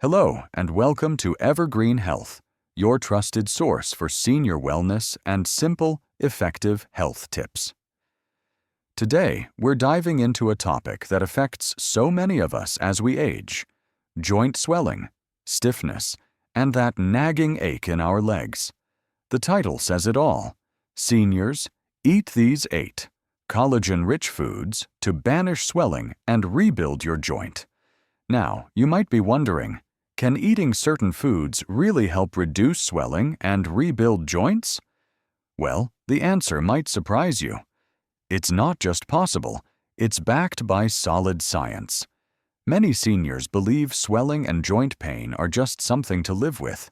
Hello and welcome to Evergreen Health, your trusted source for senior wellness and simple, effective health tips. Today, we're diving into a topic that affects so many of us as we age: joint swelling, stiffness, and that nagging ache in our legs. The title says it all. Seniors, eat these 8 collagen-rich foods to banish swelling and rebuild your joint. Now, you might be wondering, can eating certain foods really help reduce swelling and rebuild joints? Well, the answer might surprise you. It's not just possible, it's backed by solid science. Many seniors believe swelling and joint pain are just something to live with.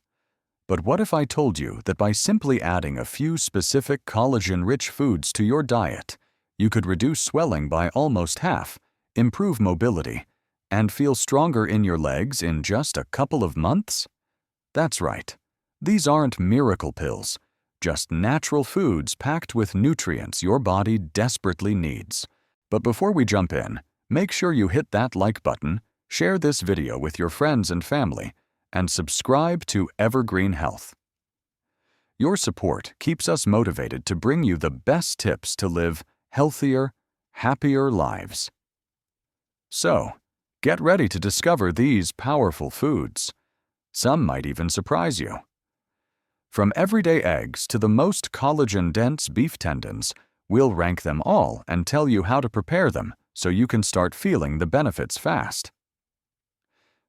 But what if I told you that by simply adding a few specific collagen-rich foods to your diet, you could reduce swelling by almost half, improve mobility, and feel stronger in your legs in just a couple of months? That's right. These aren't miracle pills, just natural foods packed with nutrients your body desperately needs. But before we jump in, make sure you hit that like button, share this video with your friends and family, and subscribe to Evergreen Health. Your support keeps us motivated to bring you the best tips to live healthier, happier lives. So, get ready to discover these powerful foods. Some might even surprise you. From everyday eggs to the most collagen-dense beef tendons, we'll rank them all and tell you how to prepare them so you can start feeling the benefits fast.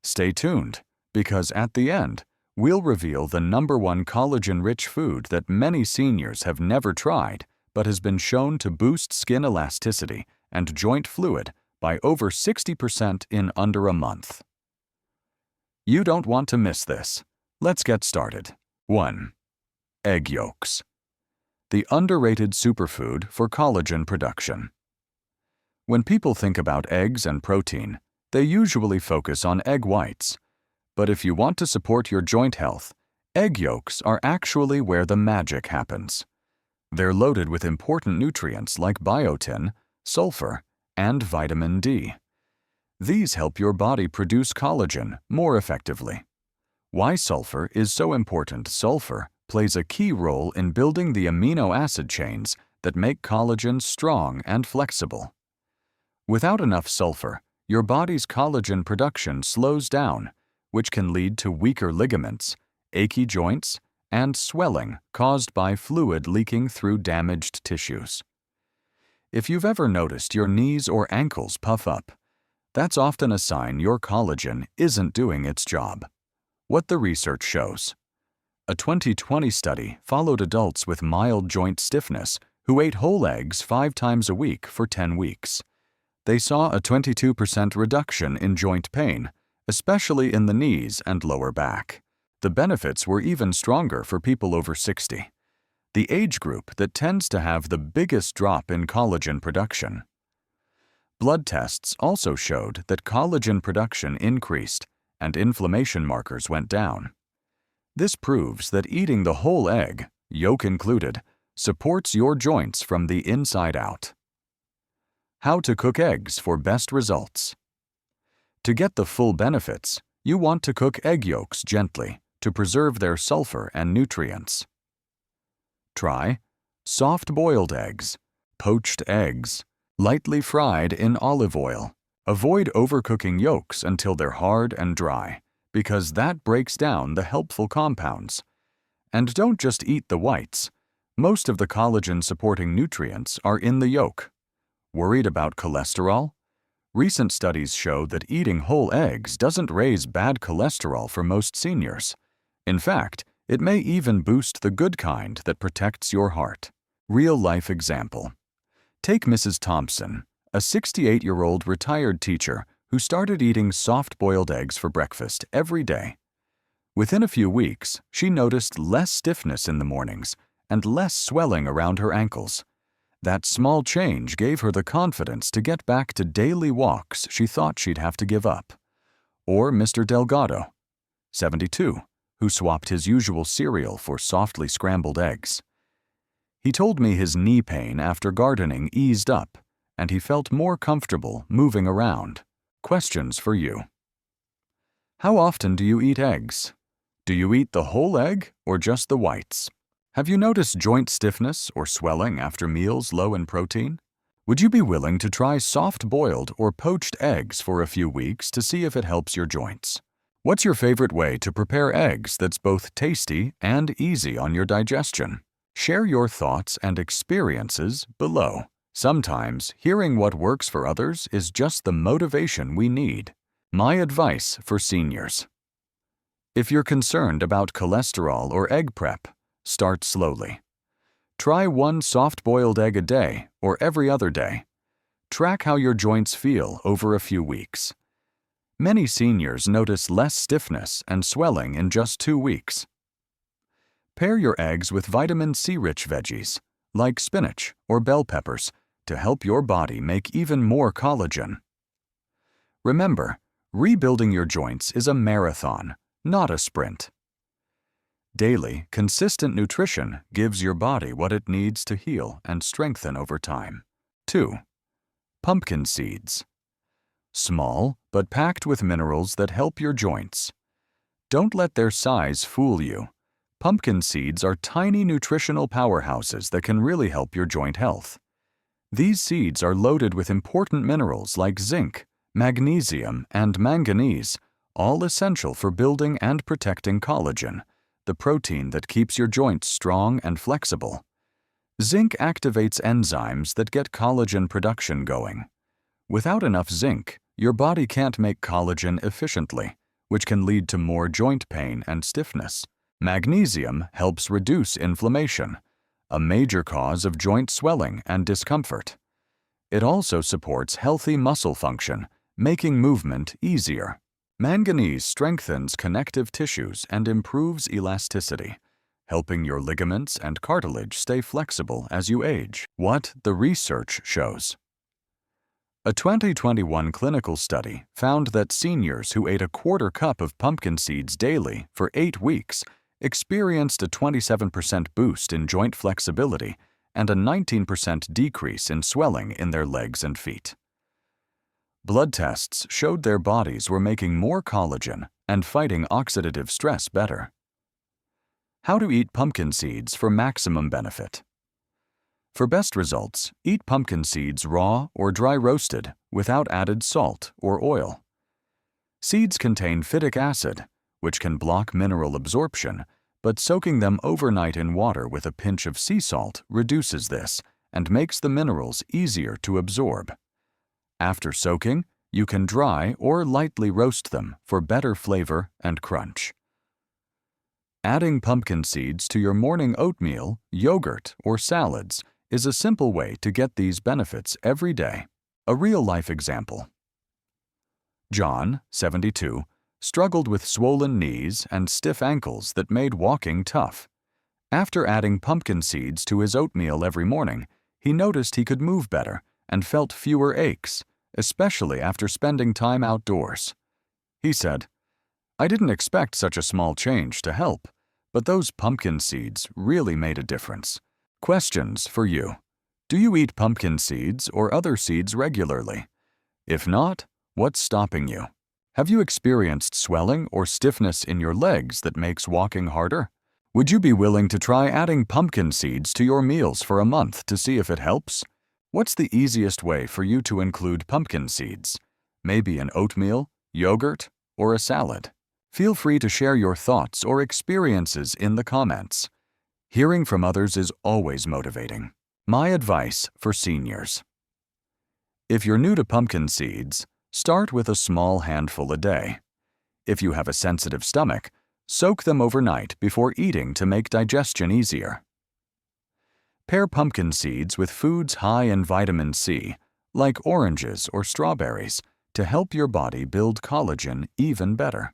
Stay tuned, because at the end, we'll reveal the #1 collagen-rich food that many seniors have never tried but has been shown to boost skin elasticity and joint fluid by over 60% in under a month. You don't want to miss this. Let's get started. 1. Egg yolks. The underrated superfood for collagen production. When people think about eggs and protein, they usually focus on egg whites. But if you want to support your joint health, egg yolks are actually where the magic happens. They're loaded with important nutrients like biotin, sulfur, and vitamin D. These help your body produce collagen more effectively. Why sulfur is so important? Sulfur plays a key role in building the amino acid chains that make collagen strong and flexible. Without enough sulfur, your body's collagen production slows down, which can lead to weaker ligaments, achy joints, and swelling caused by fluid leaking through damaged tissues. If you've ever noticed your knees or ankles puff up, that's often a sign your collagen isn't doing its job. What the research shows. A 2020 study followed adults with mild joint stiffness who ate whole eggs 5 times a week for 10 weeks. They saw a 22% reduction in joint pain, especially in the knees and lower back. The benefits were even stronger for people over 60. The age group that tends to have the biggest drop in collagen production. Blood tests also showed that collagen production increased and inflammation markers went down. This proves that eating the whole egg, yolk included, supports your joints from the inside out. How to cook eggs for best results. To get the full benefits, you want to cook egg yolks gently to preserve their sulfur and nutrients. Try soft-boiled eggs, poached eggs, lightly fried in olive oil. Avoid overcooking yolks until they're hard and dry, because that breaks down the helpful compounds. And don't just eat the whites. Most of the collagen-supporting nutrients are in the yolk. Worried about cholesterol? Recent studies show that eating whole eggs doesn't raise bad cholesterol for most seniors. In fact, it may even boost the good kind that protects your heart. Real-life example. Take Mrs. Thompson, a 68-year-old retired teacher who started eating soft-boiled eggs for breakfast every day. Within a few weeks, she noticed less stiffness in the mornings and less swelling around her ankles. That small change gave her the confidence to get back to daily walks she thought she'd have to give up. Or Mr. Delgado, 72, who swapped his usual cereal for softly scrambled eggs. He told me his knee pain after gardening eased up, and he felt more comfortable moving around. Questions for you. How often do you eat eggs? Do you eat the whole egg or just the whites? Have you noticed joint stiffness or swelling after meals low in protein? Would you be willing to try soft-boiled or poached eggs for a few weeks to see if it helps your joints? What's your favorite way to prepare eggs that's both tasty and easy on your digestion? Share your thoughts and experiences below. Sometimes, hearing what works for others is just the motivation we need. My advice for seniors. If you're concerned about cholesterol or egg prep, start slowly. Try one soft-boiled egg a day or every other day. Track how your joints feel over a few weeks. Many seniors notice less stiffness and swelling in just 2 weeks. Pair your eggs with vitamin C-rich veggies, like spinach or bell peppers, to help your body make even more collagen. Remember, rebuilding your joints is a marathon, not a sprint. Daily, consistent nutrition gives your body what it needs to heal and strengthen over time. 2. Pumpkin seeds. Small, but packed with minerals that help your joints. Don't let their size fool you. Pumpkin seeds are tiny nutritional powerhouses that can really help your joint health. These seeds are loaded with important minerals like zinc, magnesium, and manganese, all essential for building and protecting collagen, the protein that keeps your joints strong and flexible. Zinc activates enzymes that get collagen production going. Without enough zinc, your body can't make collagen efficiently, which can lead to more joint pain and stiffness. Magnesium helps reduce inflammation, a major cause of joint swelling and discomfort. It also supports healthy muscle function, making movement easier. Manganese strengthens connective tissues and improves elasticity, helping your ligaments and cartilage stay flexible as you age. What the research shows. A 2021 clinical study found that seniors who ate a quarter cup of pumpkin seeds daily for 8 weeks experienced a 27% boost in joint flexibility and a 19% decrease in swelling in their legs and feet. Blood tests showed their bodies were making more collagen and fighting oxidative stress better. How to eat pumpkin seeds for maximum benefit. For best results, eat pumpkin seeds raw or dry roasted without added salt or oil. Seeds contain phytic acid, which can block mineral absorption, but soaking them overnight in water with a pinch of sea salt reduces this and makes the minerals easier to absorb. After soaking, you can dry or lightly roast them for better flavor and crunch. Adding pumpkin seeds to your morning oatmeal, yogurt, or salads is a simple way to get these benefits every day. A real-life example. John, 72, struggled with swollen knees and stiff ankles that made walking tough. After adding pumpkin seeds to his oatmeal every morning, he noticed he could move better and felt fewer aches, especially after spending time outdoors. He said, "I didn't expect such a small change to help, but those pumpkin seeds really made a difference." Questions for you. Do you eat pumpkin seeds or other seeds regularly? If not, what's stopping you? Have you experienced swelling or stiffness in your legs that makes walking harder? Would you be willing to try adding pumpkin seeds to your meals for a month to see if it helps? What's the easiest way for you to include pumpkin seeds? Maybe an oatmeal, yogurt, or a salad? Feel free to share your thoughts or experiences in the comments. Hearing from others is always motivating. My advice for seniors. If you're new to pumpkin seeds, start with a small handful a day. If you have a sensitive stomach, soak them overnight before eating to make digestion easier. Pair pumpkin seeds with foods high in vitamin C, like oranges or strawberries, to help your body build collagen even better.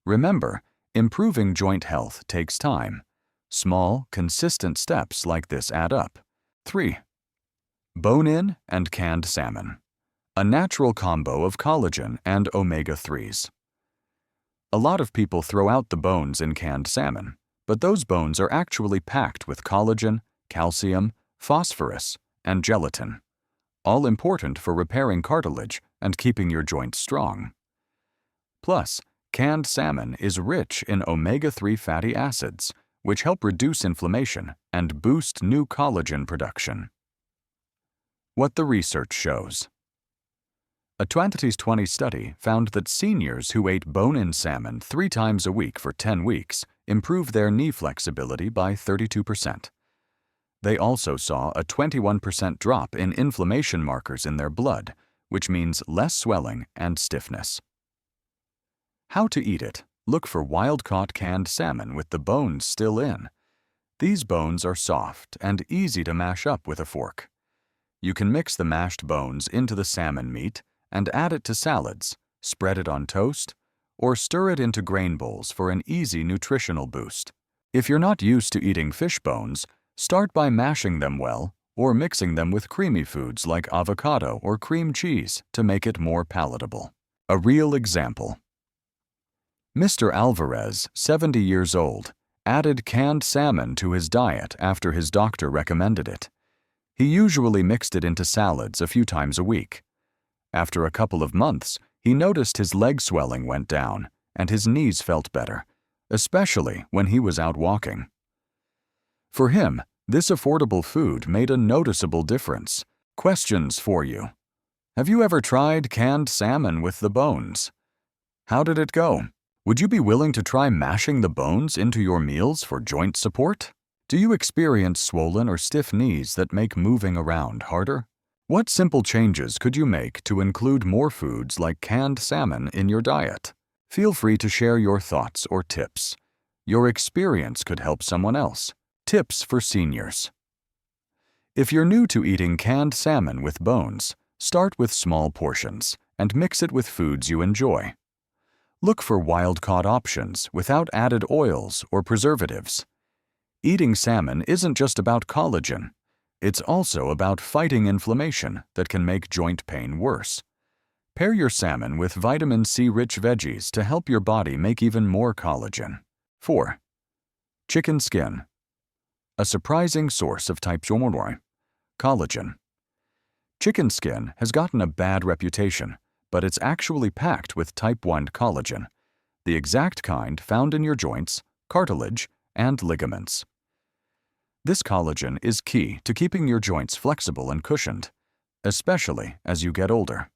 Remember, improving joint health takes time. Small, consistent steps like this add up. 3. Bone-in and canned salmon. A natural combo of collagen and omega-3s. A lot of people throw out the bones in canned salmon, but those bones are actually packed with collagen, calcium, phosphorus, and gelatin, all important for repairing cartilage and keeping your joints strong. Plus, Canned salmon is rich in omega-3 fatty acids, which help reduce inflammation and boost new collagen production. What the research shows. A 2020 study found that seniors who ate bone-in salmon 3 times a week for 10 weeks improved their knee flexibility by 32%. They also saw a 21% drop in inflammation markers in their blood, which means less swelling and stiffness. How to eat it. Look for wild-caught canned salmon with the bones still in. These bones are soft and easy to mash up with a fork. You can mix the mashed bones into the salmon meat and add it to salads, spread it on toast, or stir it into grain bowls for an easy nutritional boost. If you're not used to eating fish bones, start by mashing them well or mixing them with creamy foods like avocado or cream cheese to make it more palatable. A real example. Mr. Alvarez, 70 years old, added canned salmon to his diet after his doctor recommended it. He usually mixed it into salads a few times a week. After a couple of months, he noticed his leg swelling went down and his knees felt better, especially when he was out walking. For him, this affordable food made a noticeable difference. Questions for you. Have you ever tried canned salmon with the bones? How did it go? Would you be willing to try mashing the bones into your meals for joint support? Do you experience swollen or stiff knees that make moving around harder? What simple changes could you make to include more foods like canned salmon in your diet? Feel free to share your thoughts or tips. Your experience could help someone else. Tips for seniors. If you're new to eating canned salmon with bones, start with small portions and mix it with foods you enjoy. Look for wild-caught options without added oils or preservatives. Eating salmon isn't just about collagen. It's also about fighting inflammation that can make joint pain worse. Pair your salmon with vitamin C-rich veggies to help your body make even more collagen. 4. Chicken skin. A surprising source of type 1 collagen. Chicken skin has gotten a bad reputation, but it's actually packed with type 1 collagen, the exact kind found in your joints, cartilage, and ligaments. This collagen is key to keeping your joints flexible and cushioned, especially as you get older.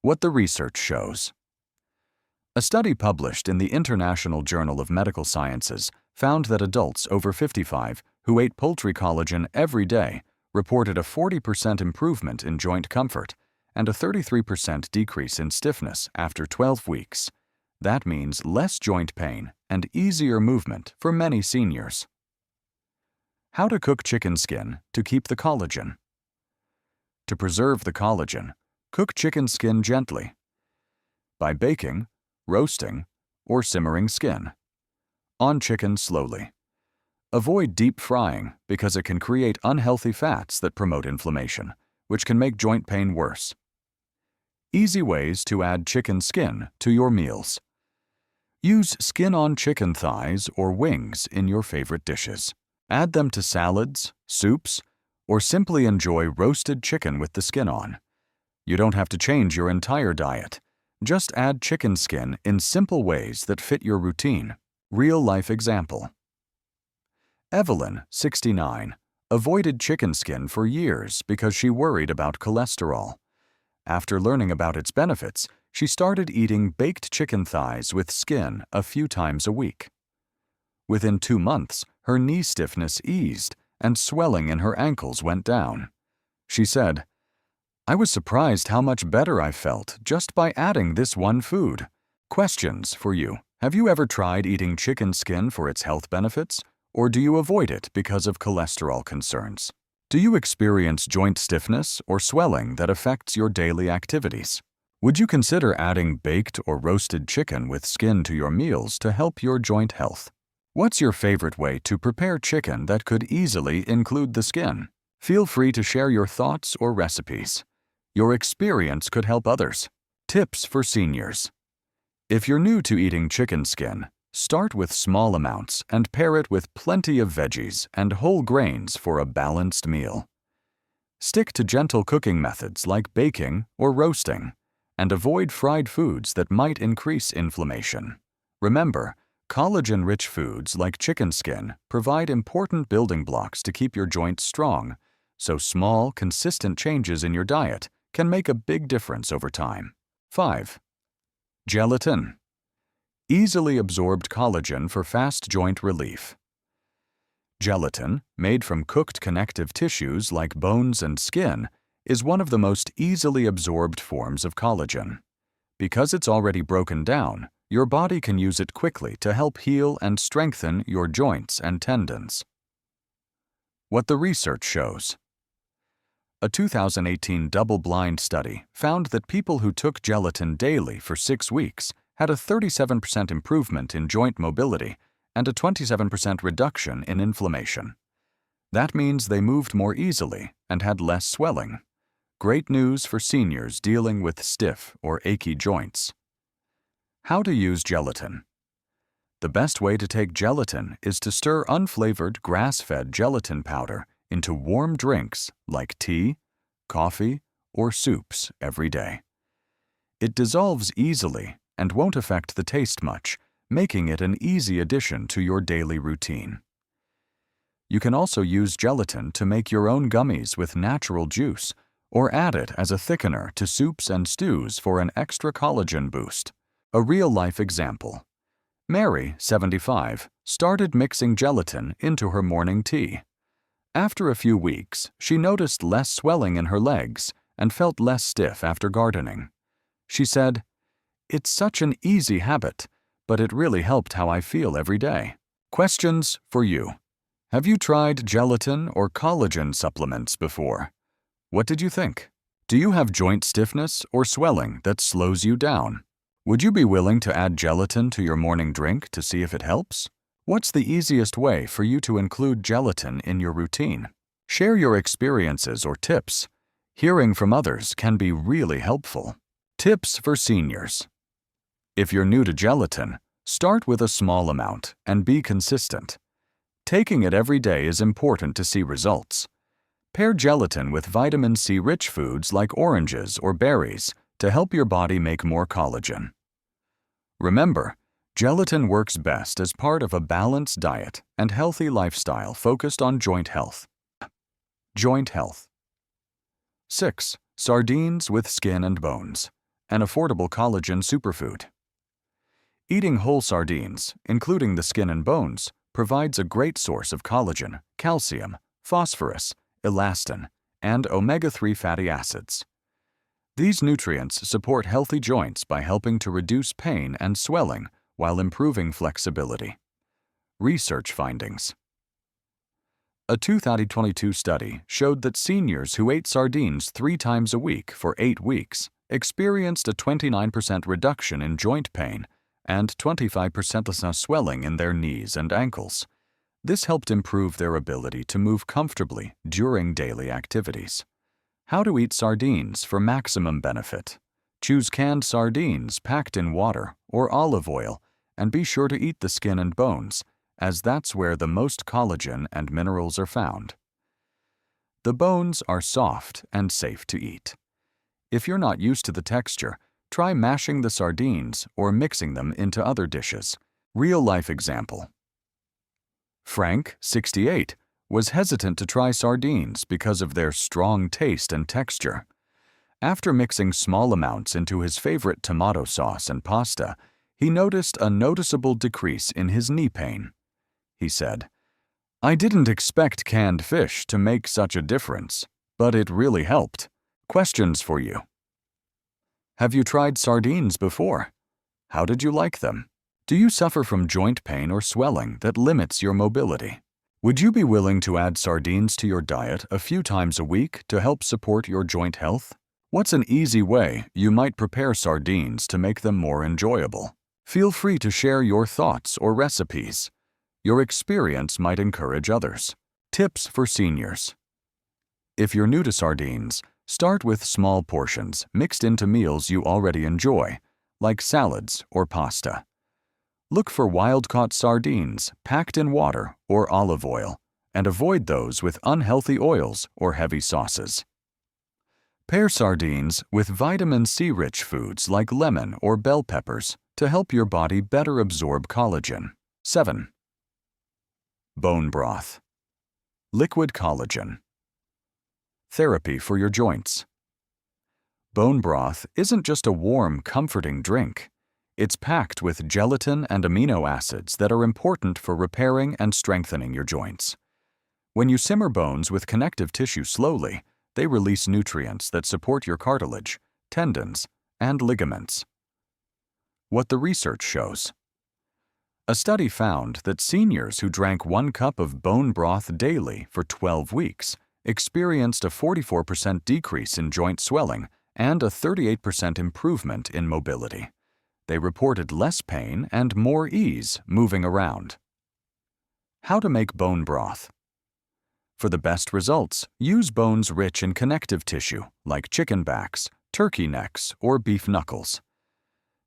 What the research shows. A study published in the International Journal of Medical Sciences found that adults over 55 who ate poultry collagen every day reported a 40% improvement in joint comfort and a 33% decrease in stiffness after 12 weeks. That means less joint pain and easier movement for many seniors. How to cook chicken skin to keep the collagen. To preserve the collagen, cook chicken skin gently by baking, roasting, or simmering skin. On chicken slowly. Avoid deep frying because it can create unhealthy fats that promote inflammation, which can make joint pain worse. Easy ways to add chicken skin to your meals. Use skin-on chicken thighs or wings in your favorite dishes. Add them to salads, soups, or simply enjoy roasted chicken with the skin on. You don't have to change your entire diet. Just add chicken skin in simple ways that fit your routine. Real-life example. Evelyn, 69, avoided chicken skin for years because she worried about cholesterol. After learning about its benefits, she started eating baked chicken thighs with skin a few times a week. Within 2 months, her knee stiffness eased and swelling in her ankles went down. She said, "I was surprised how much better I felt just by adding this one food." Questions for you. Have you ever tried eating chicken skin for its health benefits, or do you avoid it because of cholesterol concerns? Do you experience joint stiffness or swelling that affects your daily activities? Would you consider adding baked or roasted chicken with skin to your meals to help your joint health? What's your favorite way to prepare chicken that could easily include the skin? Feel free to share your thoughts or recipes. Your experience could help others. Tips for seniors. If you're new to eating chicken skin, start with small amounts and pair it with plenty of veggies and whole grains for a balanced meal. Stick to gentle cooking methods like baking or roasting, and avoid fried foods that might increase inflammation. Remember, collagen-rich foods like chicken skin provide important building blocks to keep your joints strong, so small, consistent changes in your diet can make a big difference over time. 5. Gelatin. Easily absorbed collagen for fast joint relief. Gelatin, made from cooked connective tissues like bones and skin, is one of the most easily absorbed forms of collagen. Because it's already broken down, your body can use it quickly to help heal and strengthen your joints and tendons. What the research shows. A 2018 double-blind study found that people who took gelatin daily for 6 weeks had a 37% improvement in joint mobility and a 27% reduction in inflammation. That means they moved more easily and had less swelling. Great news for seniors dealing with stiff or achy joints. How to use gelatin. The best way to take gelatin is to stir unflavored grass-fed gelatin powder into warm drinks like tea, coffee, or soups every day. It dissolves easily and won't affect the taste much, making it an easy addition to your daily routine. You can also use gelatin to make your own gummies with natural juice, or add it as a thickener to soups and stews for an extra collagen boost. A real-life example. Mary, 75, started mixing gelatin into her morning tea. After a few weeks, she noticed less swelling in her legs and felt less stiff after gardening. She said, "It's such an easy habit, but it really helped how I feel every day." Questions for you. Have you tried gelatin or collagen supplements before? What did you think? Do you have joint stiffness or swelling that slows you down? Would you be willing to add gelatin to your morning drink to see if it helps? What's the easiest way for you to include gelatin in your routine? Share your experiences or tips. Hearing from others can be really helpful. Tips for seniors. If you're new to gelatin, start with a small amount and be consistent. Taking it every day is important to see results. Pair gelatin with vitamin C-rich foods like oranges or berries to help your body make more collagen. Remember, gelatin works best as part of a balanced diet and healthy lifestyle focused on joint health. Joint health. 6. Sardines with skin and bones, an affordable collagen superfood. Eating whole sardines, including the skin and bones, provides a great source of collagen, calcium, phosphorus, elastin, and omega-3 fatty acids. These nutrients support healthy joints by helping to reduce pain and swelling while improving flexibility. Research findings. A 2022 study showed that seniors who ate sardines 3 times a week for 8 weeks experienced a 29% reduction in joint pain and 25% less swelling in their knees and ankles. This helped improve their ability to move comfortably during daily activities. How to eat sardines for maximum benefit. Choose canned sardines packed in water or olive oil, and be sure to eat the skin and bones, as that's where the most collagen and minerals are found. The bones are soft and safe to eat. If you're not used to the texture, try mashing the sardines or mixing them into other dishes. Real-life example. Frank, 68, was hesitant to try sardines because of their strong taste and texture. After mixing small amounts into his favorite tomato sauce and pasta, he noticed a noticeable decrease in his knee pain. He said, "I didn't expect canned fish to make such a difference, but it really helped." Questions for you. Have you tried sardines before? How did you like them? Do you suffer from joint pain or swelling that limits your mobility? Would you be willing to add sardines to your diet a few times a week to help support your joint health? What's an easy way you might prepare sardines to make them more enjoyable? Feel free to share your thoughts or recipes. Your experience might encourage others. Tips for seniors. If you're new to sardines, start with small portions mixed into meals you already enjoy, like salads or pasta. Look for wild-caught sardines packed in water or olive oil, and avoid those with unhealthy oils or heavy sauces. Pair sardines with vitamin C-rich foods like lemon or bell peppers to help your body better absorb collagen. 7. Bone broth. Liquid collagen. Therapy for your joints. Bone broth isn't just a warm, comforting drink. It's packed with gelatin and amino acids that are important for repairing and strengthening your joints. When you simmer bones with connective tissue slowly, they release nutrients that support your cartilage, tendons, and ligaments. What the research shows. A study found that seniors who drank 1 cup of bone broth daily for 12 weeks experienced a 44% decrease in joint swelling and a 38% improvement in mobility. They reported less pain and more ease moving around. How to make bone broth. For the best results, use bones rich in connective tissue like chicken backs, turkey necks, or beef knuckles.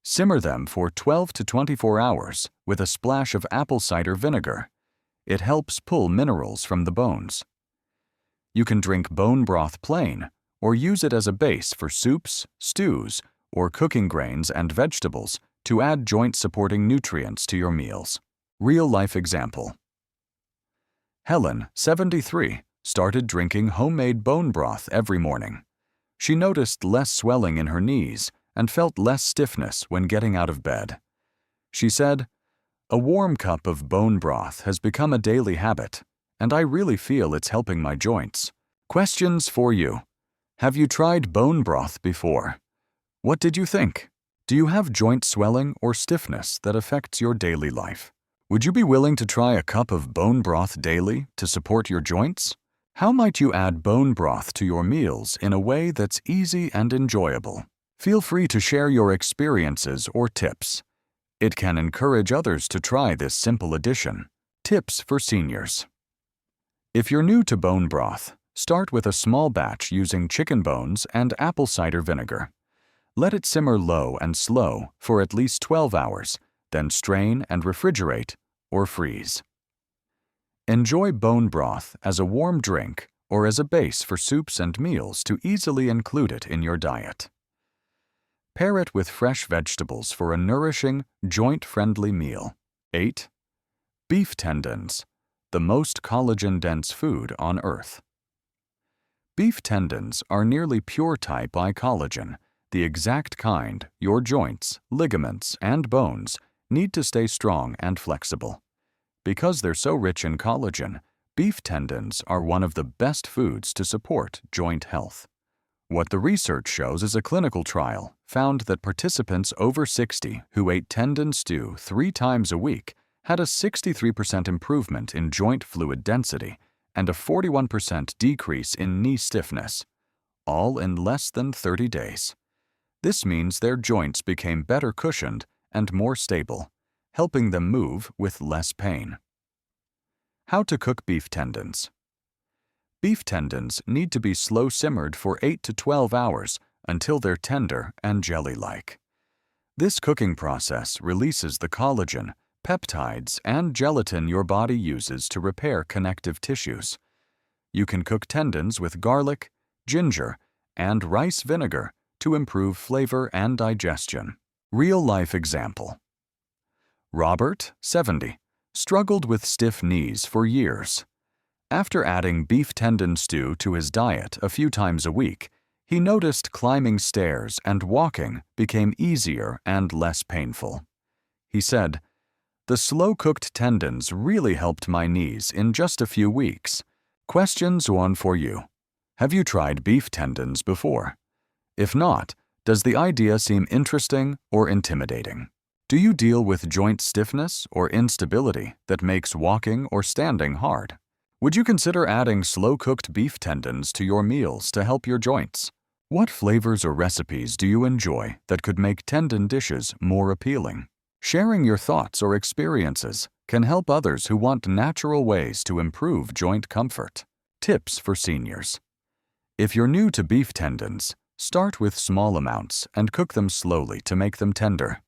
Simmer them for 12 to 24 hours with a splash of apple cider vinegar. It helps pull minerals from the bones. You can drink bone broth plain or use it as a base for soups, stews, or cooking grains and vegetables to add joint-supporting nutrients to your meals. Real-life example. Helen, 73, started drinking homemade bone broth every morning. She noticed less swelling in her knees and felt less stiffness when getting out of bed. She said, "A warm cup of bone broth has become a daily habit, and I really feel it's helping my joints." Questions for you. Have you tried bone broth before? What did you think? Do you have joint swelling or stiffness that affects your daily life? Would you be willing to try a cup of bone broth daily to support your joints? How might you add bone broth to your meals in a way that's easy and enjoyable? Feel free to share your experiences or tips. It can encourage others to try this simple addition. Tips for seniors. If you're new to bone broth, start with a small batch using chicken bones and apple cider vinegar. Let it simmer low and slow for at least 12 hours, then strain and refrigerate or freeze. Enjoy bone broth as a warm drink or as a base for soups and meals to easily include it in your diet. Pair it with fresh vegetables for a nourishing, joint-friendly meal. 8. Beef tendons, the most collagen-dense food on earth. Beef tendons are nearly pure type I collagen, the exact kind your joints, ligaments, and bones need to stay strong and flexible. Because they're so rich in collagen, beef tendons are one of the best foods to support joint health. What the research shows is a clinical trial found that participants over 60 who ate tendon stew 3 times a week had a 63% improvement in joint fluid density and a 41% decrease in knee stiffness, all in less than 30 days. This means their joints became better cushioned and more stable, helping them move with less pain. How to cook beef tendons. Beef tendons need to be slow simmered for 8 to 12 hours until they're tender and jelly-like. This cooking process releases the collagen, peptides, and gelatin your body uses to repair connective tissues. You can cook tendons with garlic, ginger, and rice vinegar to improve flavor and digestion. Real-life example. Robert, 70, struggled with stiff knees for years. After adding beef tendon stew to his diet a few times a week, he noticed climbing stairs and walking became easier and less painful. He said, "The slow-cooked tendons really helped my knees in just a few weeks." Questions 1 for you. Have you tried beef tendons before? If not, does the idea seem interesting or intimidating? Do you deal with joint stiffness or instability that makes walking or standing hard? Would you consider adding slow-cooked beef tendons to your meals to help your joints? What flavors or recipes do you enjoy that could make tendon dishes more appealing? Sharing your thoughts or experiences can help others who want natural ways to improve joint comfort. Tips for seniors. If you're new to beef tendons, start with small amounts and cook them slowly to make them tender.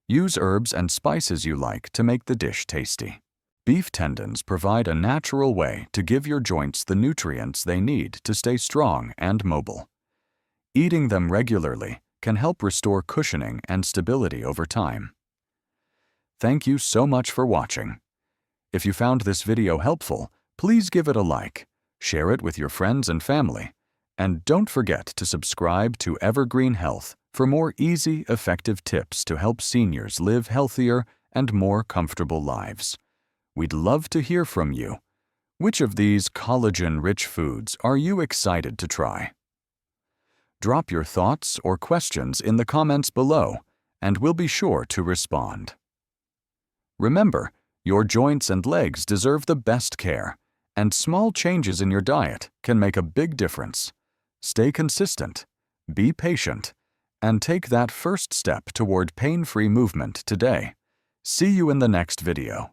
Use herbs and spices you like to make the dish tasty. Beef tendons provide a natural way to give your joints the nutrients they need to stay strong and mobile. Eating them regularly can help restore cushioning and stability over time. Thank you so much for watching. If you found this video helpful, please give it a like, share it with your friends and family, and don't forget to subscribe to Evergreen Health for more easy, effective tips to help seniors live healthier and more comfortable lives. We'd love to hear from you. Which of these collagen-rich foods are you excited to try? Drop your thoughts or questions in the comments below, and we'll be sure to respond. Remember, your joints and legs deserve the best care, and small changes in your diet can make a big difference. Stay consistent, be patient, and take that first step toward pain-free movement today. See you in the next video.